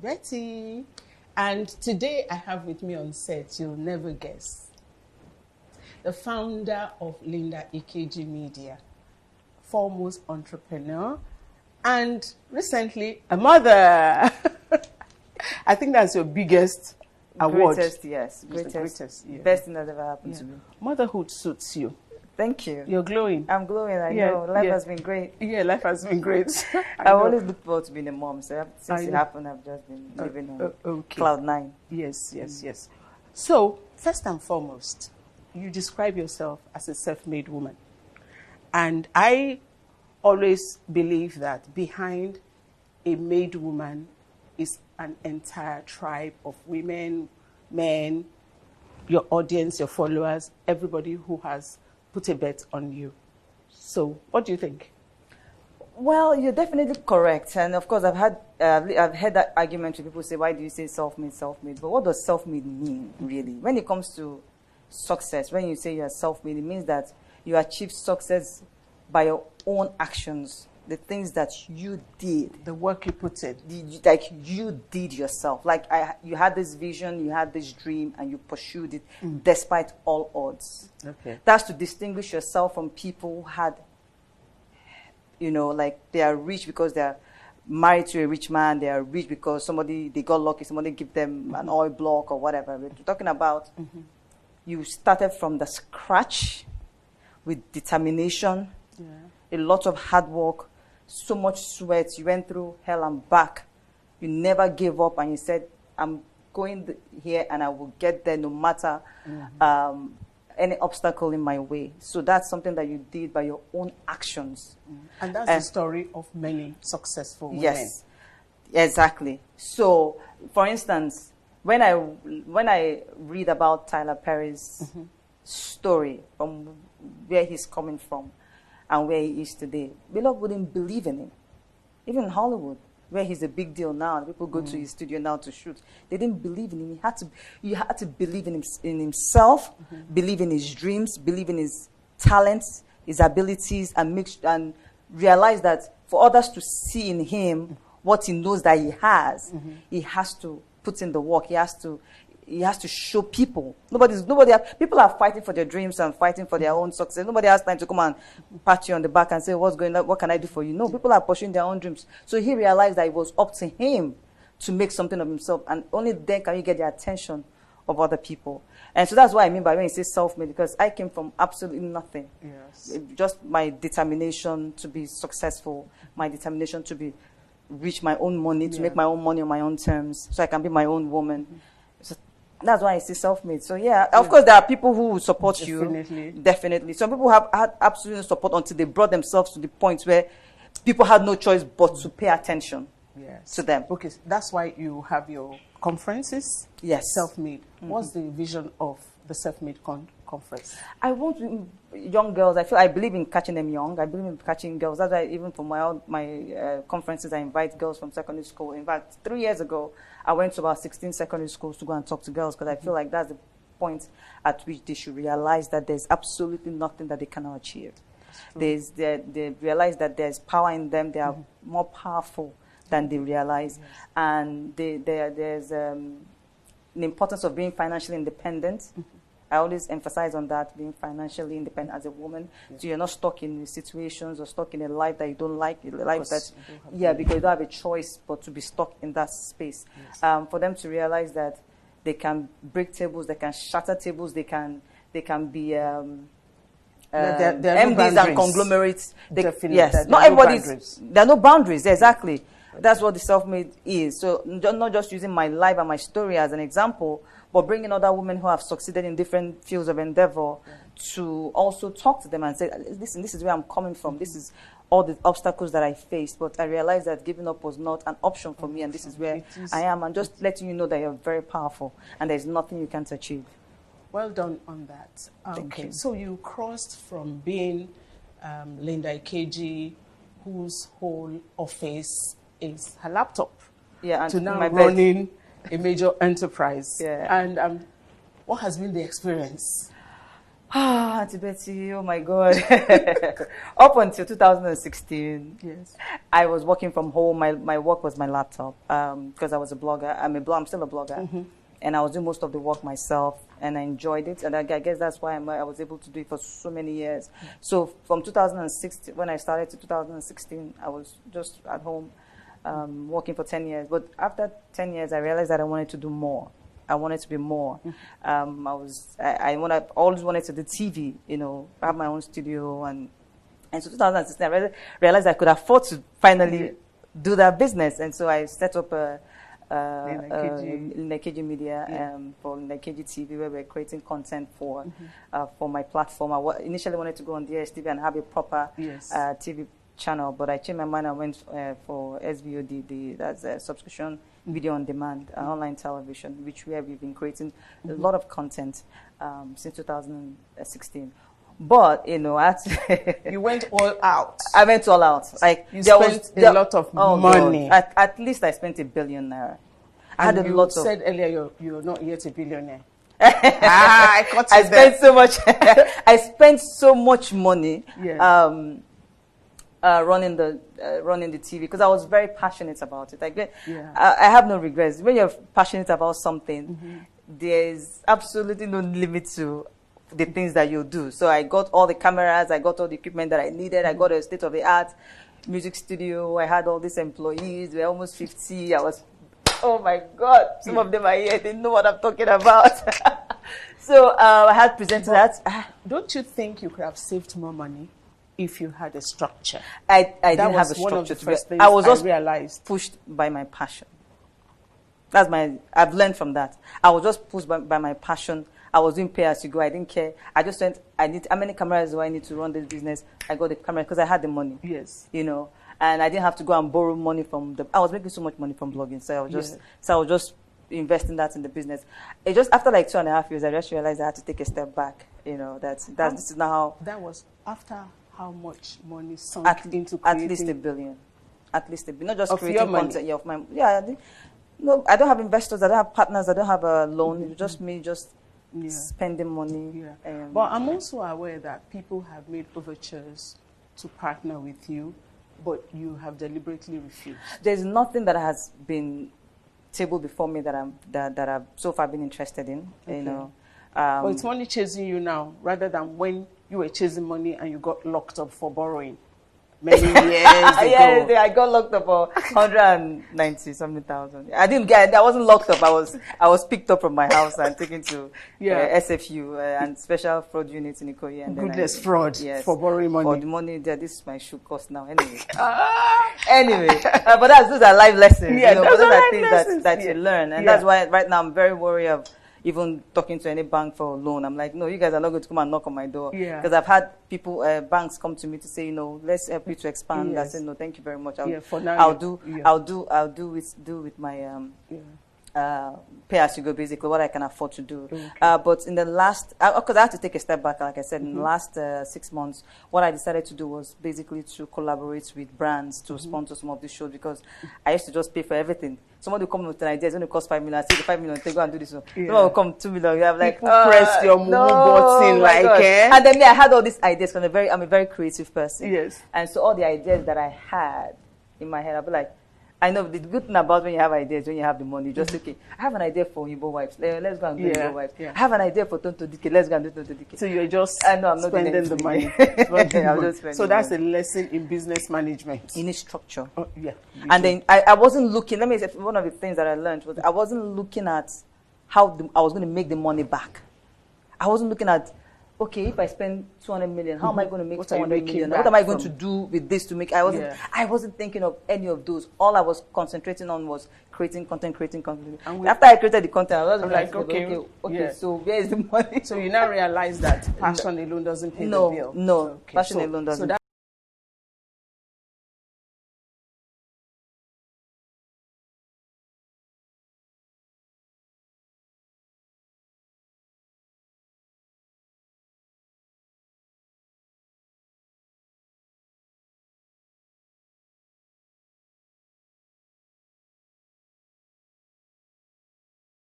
Betty. And today I have with me on set, you'll never guess, the founder of Ikeji Media, foremost entrepreneur, and recently a mother. I think that's your biggest award. Greatest, yes. Greatest, yeah. Best thing that ever happened to me. Motherhood suits you. Thank you. You're glowing. I'm glowing, I know. Life has been great. Yeah, life has been great. I always look forward to being a mom. So since it happened, I've just been living on cloud nine. Yes. So, first and foremost, you describe yourself as a self-made woman. And I always believe that behind a made woman is an entire tribe of women, men, your audience, your followers, everybody who has put a bet on you. So, what do you think? Well, you're definitely correct, and of course, I've heard that argument where people say, "Why do you say self-made, self-made?" But what does self-made mean, really? When it comes to success, when you say you're self-made, it means that you achieve success by your own actions, the things that you did, the work you put in, like you did yourself. Like you had this vision, you had this dream, and you pursued it despite all odds. Okay, that's to distinguish yourself from people who had, like they are rich because they are married to a rich man. They are rich because they got lucky. Somebody give them an oil block or whatever. We're talking about you started from the scratch with determination, a lot of hard work. So much sweat, you went through hell and back. You never gave up, and you said, I'm going here and I will get there no matter any obstacle in my way. So that's something that you did by your own actions. And that's the story of many successful women. Yes, exactly. So, for instance, when I read about Tyler Perry's story, from where he's coming from, and where he is today, Beloved wouldn't believe in him. Even in Hollywood, where he's a big deal now, people go to his studio now to shoot. They didn't believe in him. You had to believe in himself, believe in his dreams, believe in his talents, his abilities, and realize that for others to see in him what he knows that he has to put in the work. He has to show people. People are fighting for their dreams and fighting for their own success. Nobody has time to come and pat you on the back and say, what's going on? What can I do for you? No, people are pursuing their own dreams. So he realized that it was up to him to make something of himself. And only then can you get the attention of other people. And so that's what I mean by when you say self-made, because I came from absolutely nothing. Yes. Just my determination to be successful, my determination to reach my own money, to make my own money on my own terms, so I can be my own woman. So that's why I say self-made. So of course there are people who will support you. Definitely. Some people have had absolute support until they brought themselves to the point where people had no choice but to pay attention to them. Okay, that's why you have your conferences. Yes. Self-made. What's the vision of the self-made conference? I want young girls. I believe in catching them young. I believe in catching girls. That's why even for my conferences, I invite girls from secondary school. In fact, 3 years ago, I went to about 16 secondary schools to go and talk to girls, because I feel like that's the point at which they should realize that there's absolutely nothing that they cannot achieve. They realize that there's power in them. They are more powerful than they realize. And there's the importance of being financially independent. I always emphasize on that, being financially independent as a woman. So you're not stuck in situations or stuck in a life that you don't like, because you don't have a choice but to be stuck in that space. Yes. For them to realize that they can break tables, they can shatter tables, they can be MDs and conglomerates. Yes, not everybody's. There are no boundaries. Exactly. That's what the self-made is. So not just using my life and my story as an example, but bringing other women who have succeeded in different fields of endeavor to also talk to them and say, listen, this is where I'm coming from. This is all the obstacles that I faced. But I realized that giving up was not an option for me, and this is where I am. And just letting you know that you're very powerful and there's nothing you can't achieve. Well done on that. Thank you. So you crossed from being Ikeji, whose whole office is her laptop, and to now running a major enterprise. Yeah. And what has been the experience? Auntie Betty, oh my God. Up until 2016, Yes. I was working from home. My work was my laptop because I was a blogger. I'm still a blogger. And I was doing most of the work myself, and I enjoyed it. And I guess that's why I was able to do it for so many years. So from 2016, when I started to 2016, I was just at home working for 10 years. But after 10 years, I realized that I wanted to do more. I wanted to be more. I always wanted to do TV, have my own studio. And so 2016, I realized I could afford to finally do that business. And so I set up Ikeji Media for Ikeji TV, where we're creating content for my platform. I initially wanted to go on DSTV and have a proper TV channel, but I changed my mind. I went for SVOD, that's a subscription video on demand, online television, where we've been creating a lot of content since 2016. But you went all out. I went all out. Like you spent a lot of money. At least I spent £1 billion. I had a lot of. You said earlier you're not yet a billionaire. I spent so much. I spent so much money. Running the TV because I was very passionate about it. I have no regrets. When you're passionate about something, there's absolutely no limit to the things that you do. So I got all the cameras, I got all the equipment that I needed. I got a state-of-the-art music studio. I had all these employees. We were almost 50. Oh my God! Some of them are here. They know what I'm talking about. So I had presented that. Don't you think you could have saved more money if you had a structure? I didn't have a structure. One of the first things I was just realized. Pushed by my passion. I've learned from that. I was just pushed by my passion. I was doing pay as you go. I didn't care. I just went, how many cameras do I need to run this business? I got the camera because I had the money. Yes. And I didn't have to go and borrow money I was making so much money from blogging. So I was just investing that in the business. It just, after like 2.5 years, I just realized I had to take a step back. This is not how. That was after how much money sunk into creating? At least £1 billion. At least £1 billion. Not just of creating content. Of my, no, I don't have investors. I don't have partners. I don't have a loan. It's just me spending money. But I'm also aware that people have made overtures to partner with you, but you have deliberately refused. There's nothing that has been tabled before me that I've so far been interested in. But it's money chasing you now, rather than when you were chasing money and you got locked up for borrowing many years ago. Yeah, I got locked up for 190-something thousand. I wasn't locked up. I was picked up from my house and taken to SFU and special fraud units in Ikoyi. And goodness, fraud for borrowing money. For the money there, this is my shoe cost now. Anyway, but those are life lessons. Yeah, those are things lessons that you learn, and that's why right now I'm very worried of even talking to any bank for a loan. I'm like, no, you guys are not going to come and knock on my door. Because I've had people, banks come to me to say, let's help you to expand. Yes. I said, no, thank you very much. For now, I'll do with my pay as you go, basically what I can afford to do. But in the last, because I had to take a step back, like I said, in the last 6 months, what I decided to do was basically to collaborate with brands to sponsor some of these shows, because I used to just pay for everything. Somebody will come with an idea, it's going to cost 5 million. I say the 5 million, take go and do this one. Someone will come 2 million. You have like, press your movie button, like, And then I had all these ideas I'm a very creative person. Yes. And so all the ideas that I had in my head, I'll be like, I know the good thing about when you have ideas, when you have the money, just okay, I have an idea for Igbo wives. Let's go and do Igbo wives. I have an idea for Tonto Dike. Let's go and do Tonto Dike. So you're just I'm not spending the money. So that's a lesson in business management. In a structure. Oh, and then I wasn't looking, let me say, one of the things that I learned was I wasn't looking at how I was going to make the money back. I wasn't looking at, okay, if I spend 200 million, how am I going to make 400 million? What am I going to do with this to make? I wasn't thinking of any of those. All I was concentrating on was creating content. And after I created the content, I was like, okay, so where is the money? So you now realize that passion alone doesn't pay the bill. No, passion alone doesn't.